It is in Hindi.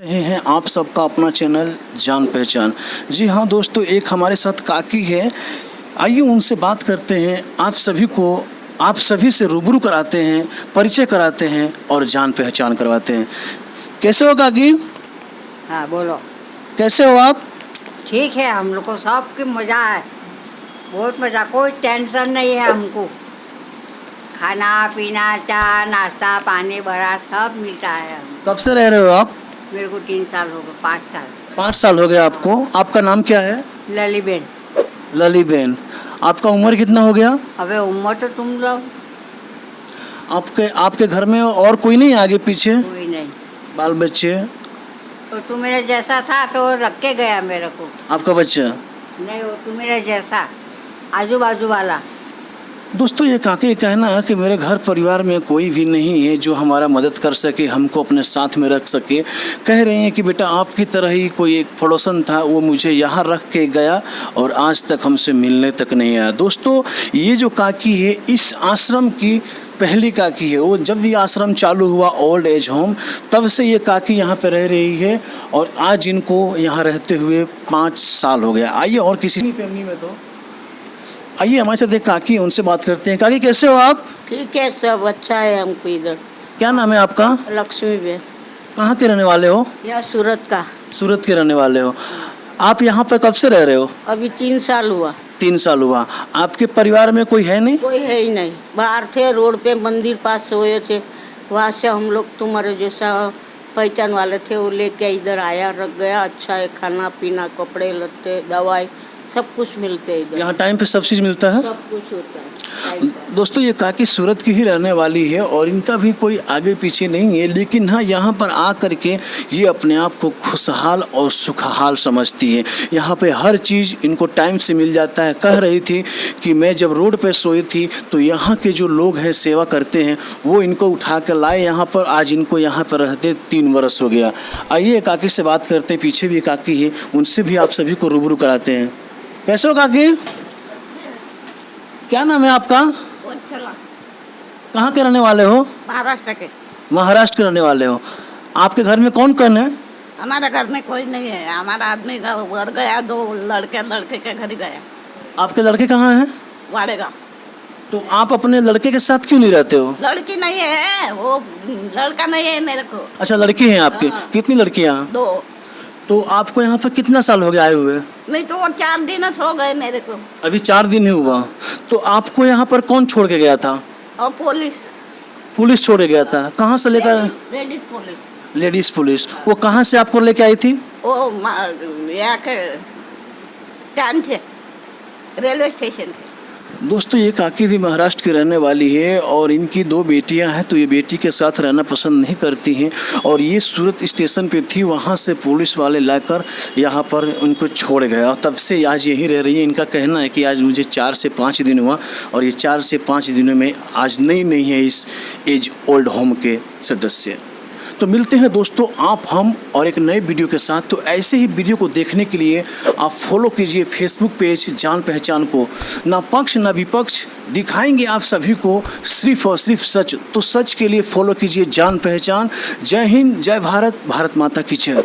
रहे हैं आप सबका अपना चैनल जान पहचान। जी हाँ दोस्तों, एक हमारे साथ काकी है। आइए उनसे बात करते हैं, आप सभी से रूबरू कराते हैं, परिचय कराते हैं और जान पहचान करवाते हैं। कैसे हो काकी? हाँ बोलो। कैसे हो आप? ठीक है, हम लोग को सबकी मज़ा है, बहुत मज़ा, कोई टेंशन नहीं है हमको। खाना पीना, चाय नाश्ता पानी बड़ा सब मिलता है हमको। कब से रह रहे हो आप? मेरे को 3 साल हो गए, 5 साल। 5 साल हो गए आपको। आपका नाम क्या है? ललीबेन। ललीबेन। आपका उम्र कितना हो गया? अबे उम्र तो तुम लोग आपके घर में और कोई नहीं, आगे पीछे कोई नहीं। बाल बच्चे? तो तू मेरे जैसा था तो रख के गया मेरे को। आपका बच्चा? नहीं, वो तू मेरे जैसा आजू बाजू वाला। दोस्तों, ये काकी कहना है कि मेरे घर परिवार में कोई भी नहीं है जो हमारा मदद कर सके, हमको अपने साथ में रख सके। कह रहे हैं कि बेटा आपकी तरह ही कोई एक पड़ोसन था, वो मुझे यहाँ रख के गया और आज तक हमसे मिलने तक नहीं आया। दोस्तों, ये जो काकी है इस आश्रम की पहली काकी है। वो जब भी आश्रम चालू हुआ ओल्ड एज होम, तब से ये काकी यहाँ पे रह रही है और आज इनको यहाँ रहते हुए 5 साल हो गया। आइए और किसी फैमिली में तो आइए हमारे साथ एक काकी है, उनसे बात करते हैं। काकी कैसे हो आप? ठीक है, सब अच्छा है हमको इधर। क्या नाम है आपका? लक्ष्मी बे। कहाँ के रहने वाले हो? यहाँ सूरत का। सूरत के रहने वाले हो। आप यहाँ पर कब से रह रहे हो? अभी 3 साल हुआ। 3 साल हुआ। आपके परिवार में कोई है नहीं? कोई है ही नहीं, बाहर थे, रोड पे मंदिर पास सोए थे, वहाँ से हम लोग तुम्हारे जैसा पहचान वाले थे, वो लेके इधर आया, रख गया। अच्छा है, खाना पीना कपड़े लत्ते दवाई सब कुछ मिलते हैं इधर। यहाँ टाइम पे सब चीज़ मिलता है? सब कुछ होता है। दोस्तों, ये काकी सूरत की ही रहने वाली है और इनका भी कोई आगे पीछे नहीं है, लेकिन हाँ यहाँ पर आ कर के ये अपने आप को खुशहाल और सुखहाल समझती है। यहाँ पे हर चीज़ इनको टाइम से मिल जाता है। कह रही थी कि मैं जब रोड पे सोई थी तो यहाँ के जो लोग हैं सेवा करते हैं, वो इनको उठा कर लाए यहाँ पर। आज इनको यहाँ पर रहते 3 वर्ष हो गया। आइए काकी से बात करते हैं। पीछे भी काकी है, उनसे भी आप सभी को रूबरू कराते हैं। कैसे हो काकी? क्या नाम है आपका? कहाँ के रहने वाले हो? महाराष्ट्र के। महाराष्ट्र के रहने वाले हो। आपके घर में कौन कौन है? हमारे घर में कोई नहीं है, हमारा आदमी का घर गया, 2 लड़के के घर गया। आपके लड़के कहाँ हैं? वाड़ेगा। तो आप अपने लड़के के साथ क्यों नहीं रहते हो? लड़की नहीं है, वो लड़का नहीं है मेरे को। अच्छा, लड़की हैं आपके? हाँ। कितनी लड़कियाँ? 2। तो आपको यहाँ पर कितना साल हो गया आए हुए? नहीं तो वो 4 दिन हो गए मेरे को। अभी 4 दिन ही हुआ। तो आपको यहाँ पर कौन छोड़ के गया था? और पुलिस। पुलिस छोड़ के गया था? कहाँ से लेकर? Ladies police. Ladies police. वो कहाँ से आपको लेके आई थी? वो यहाँ के स्टैंड थे, रेलवे स्टेशन थे। दोस्तों, ये काकी भी महाराष्ट्र की रहने वाली है और इनकी 2 बेटियां हैं। तो ये बेटी के साथ रहना पसंद नहीं करती हैं और ये सूरत स्टेशन पे थी, वहाँ से पुलिस वाले लाकर यहाँ पर उनको छोड़ गया और तब से आज यहीं रह रही है। इनका कहना है कि आज मुझे 4 से 5 दिन हुआ और ये 4 से 5 दिनों में आज नहीं है इस एज ओल्ड होम के सदस्य। तो मिलते हैं दोस्तों आप हम और एक नए वीडियो के साथ। तो ऐसे ही वीडियो को देखने के लिए आप फॉलो कीजिए फेसबुक पेज जान पहचान को। ना पक्ष ना विपक्ष, दिखाएंगे आप सभी को सिर्फ और सिर्फ सच। तो सच के लिए फॉलो कीजिए जान पहचान। जय हिंद, जय भारत, भारत माता की जय।